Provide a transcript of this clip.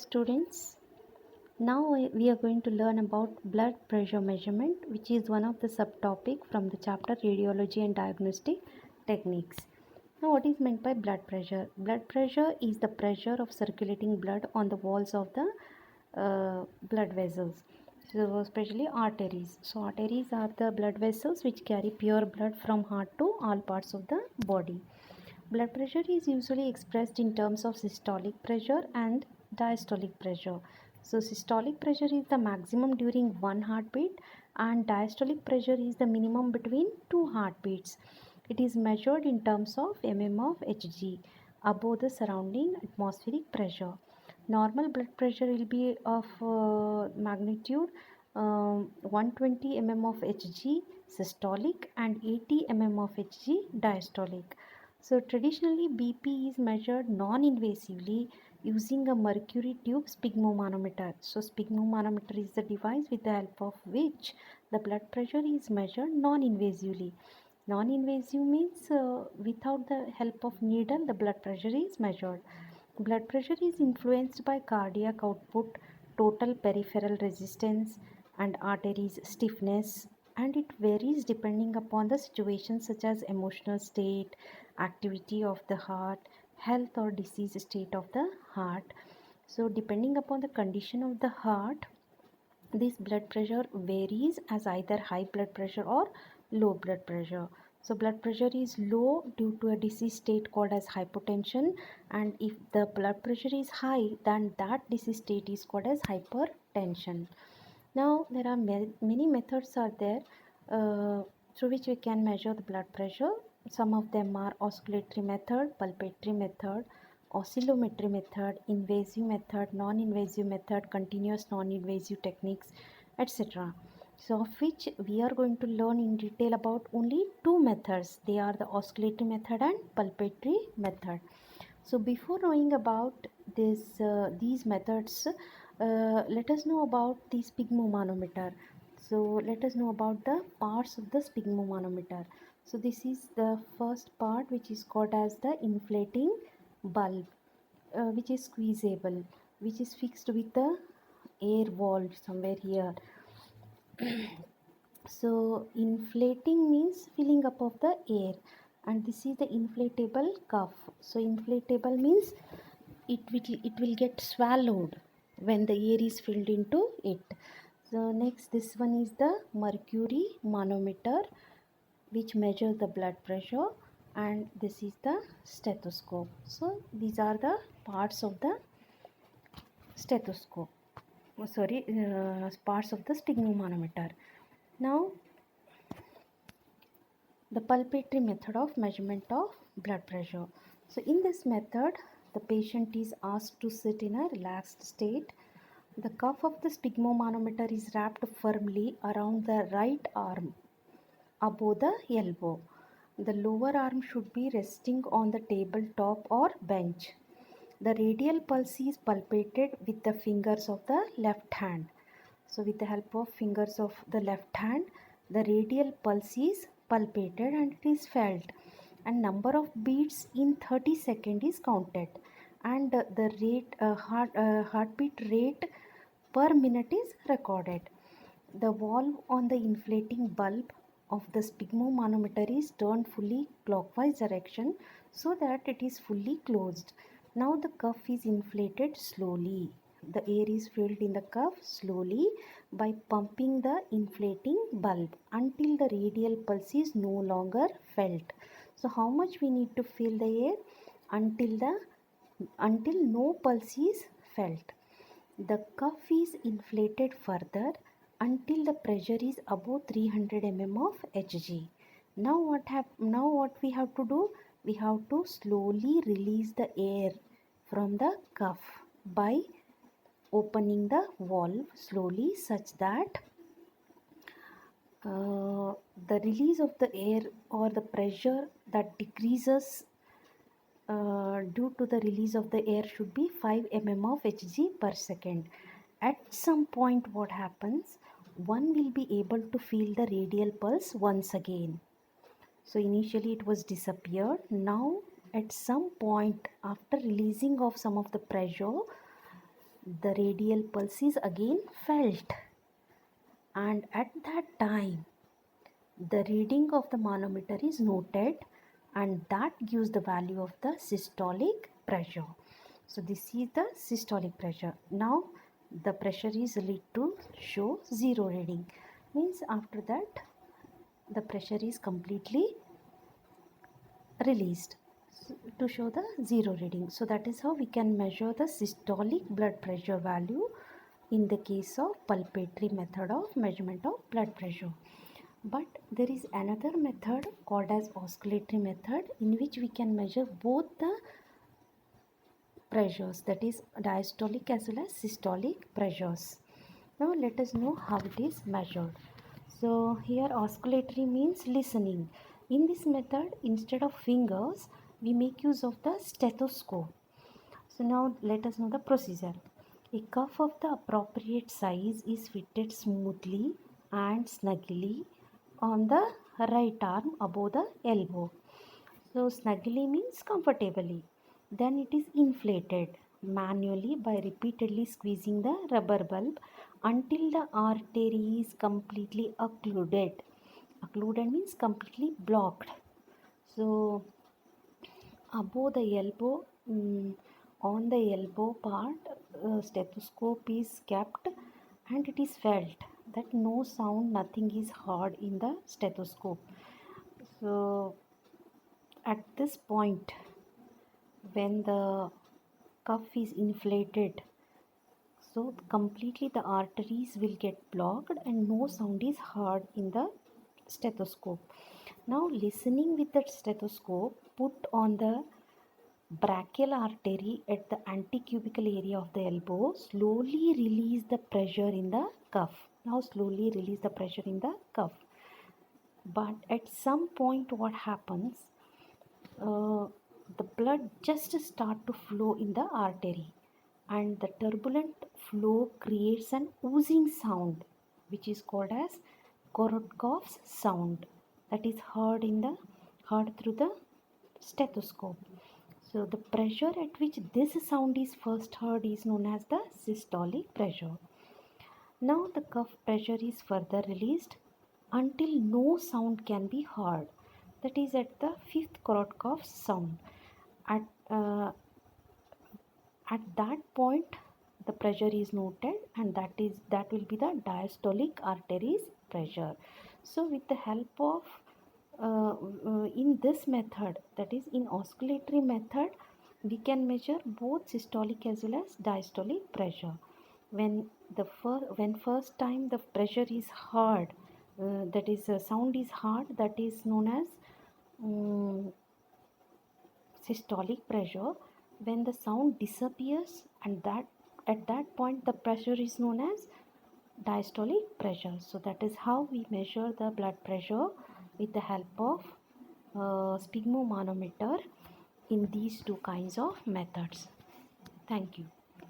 Students, now we are going to learn about blood pressure measurement, which is one of the subtopic from the chapter Radiology and Diagnostic Techniques. Now, what is meant by blood pressure? Blood pressure is the pressure of circulating blood on the walls of the blood vessels. So, especially arteries. So, arteries are the blood vessels which carry pure blood from heart to all parts of the body. Blood pressure is usually expressed in terms of systolic pressure and diastolic pressure. So, systolic pressure is the maximum during one heartbeat, and diastolic pressure is the minimum between two heartbeats. It is measured in terms of mm of Hg above the surrounding atmospheric pressure. Normal blood pressure will be of magnitude 120 mm of Hg systolic and 80 mm of Hg diastolic. So traditionally BP is measured non-invasively using a mercury tube sphygmomanometer. So sphygmomanometer is the device with the help of which the blood pressure is measured non-invasively. Non-invasive means without the help of needle the blood pressure is measured. Blood pressure is influenced by cardiac output, total peripheral resistance and arteries stiffness, and it varies depending upon the situation such as emotional state, activity of the heart, health or disease state of the heart. So depending upon the condition of the heart, this blood pressure varies as either high blood pressure or low blood pressure. So blood pressure is low due to a disease state called as hypotension, and if the blood pressure is high, then that disease state is called as hypertension. Now there are many methods are there through which we can measure the blood pressure. Some of them are ausculatory method, pulpatary method, oscillometry method, invasive method, non-invasive method, continuous non-invasive techniques, etc. So of which we are going to learn in detail about only two methods. They are the oscillatory method and pulpatary method. So before knowing about these methods, let us know about the sphygmomanometer. So let us know about the parts of the sphygmomanometer. So this is the first part, which is called as the inflating bulb, which is squeezable, which is fixed with the air valve somewhere here. So inflating means filling up of the air, and this is the inflatable cuff. So inflatable means it will get swallowed when the air is filled into it. So next, this one is the mercury manometer, which measures the blood pressure, and this is the stethoscope. So these are the parts of the stethoscope. Parts of the sphygmomanometer. Now the pulpatary method of measurement of blood pressure. So in this method, the patient is asked to sit in a relaxed state. The cuff of the sphygmomanometer is wrapped firmly around the right arm above the elbow. The lower arm should be resting on the tabletop or bench. The radial pulse is palpated with the fingers of the left hand. So with the help of fingers of the left hand, the radial pulse is palpated and it is felt, and number of beats in 30 seconds is counted, and the heartbeat rate per minute is recorded. The valve on the inflating bulb of the sphygmomanometer is turned fully clockwise direction so that it is fully closed. Now the cuff is inflated slowly. The air is filled in the cuff slowly by pumping the inflating bulb until the radial pulse is no longer felt. So how much we need to fill the air? Until no pulse is felt. The cuff is inflated further until the pressure is above 300 mm of Hg. Now what we have to do? We have to slowly release the air from the cuff by opening the valve slowly, such that the release of the air or the pressure that decreases due to the release of the air should be 5 mm of Hg per second. At some point what happens? One will be able to feel the radial pulse once again. So initially it was disappeared. Now at some point after releasing of some of the pressure, the radial pulse is again felt, and at that time the reading of the manometer is noted, and that gives the value of the systolic pressure. So this is the systolic pressure. Now the pressure is lead to show zero reading, means after that the pressure is completely released to show the zero reading. So that is how we can measure the systolic blood pressure value in the case of pulpatary method of measurement of blood pressure. But there is another method called as oscillatory method, in which we can measure both the pressures, that is diastolic as well as systolic pressures. Now let us know how it is measured. So here oscillatory means listening. In this method, instead of fingers, we make use of the stethoscope. So now let us know the procedure. A cuff of the appropriate size is fitted smoothly and snugly on the right arm above the elbow. So snugly means comfortably. Then it is inflated manually by repeatedly squeezing the rubber bulb until the artery is completely occluded. Occluded means completely blocked. So above the elbow, on the elbow part, stethoscope is kept, and it is felt that no sound, nothing is heard in the stethoscope. So at this point, when the cuff is inflated, so completely the arteries will get blocked and no sound is heard in the stethoscope. Now listening with the stethoscope, put on the brachial artery at the antecubical area of the elbow, slowly release the pressure in the cuff. Now slowly release the pressure in the cuff. But at some point what happens, the blood just start to flow in the artery, and the turbulent flow creates an oozing sound, which is called as Korotkov's sound, that is heard through the stethoscope. So the pressure at which this sound is first heard is known as the systolic pressure. Now the cuff pressure is further released until no sound can be heard, that is at the fifth Korotkov sound. At at that point the pressure is noted, and that will be the diastolic arteries pressure. So with the help of in this method, that is in oscillatory method, we can measure both systolic as well as diastolic pressure. When first time the pressure is heard, that is sound is heard, that is known as systolic pressure. When the sound disappears, and that at that point the pressure is known as diastolic pressure. So that is how we measure the blood pressure with the help of sphygmomanometer in these two kinds of methods. Thank you.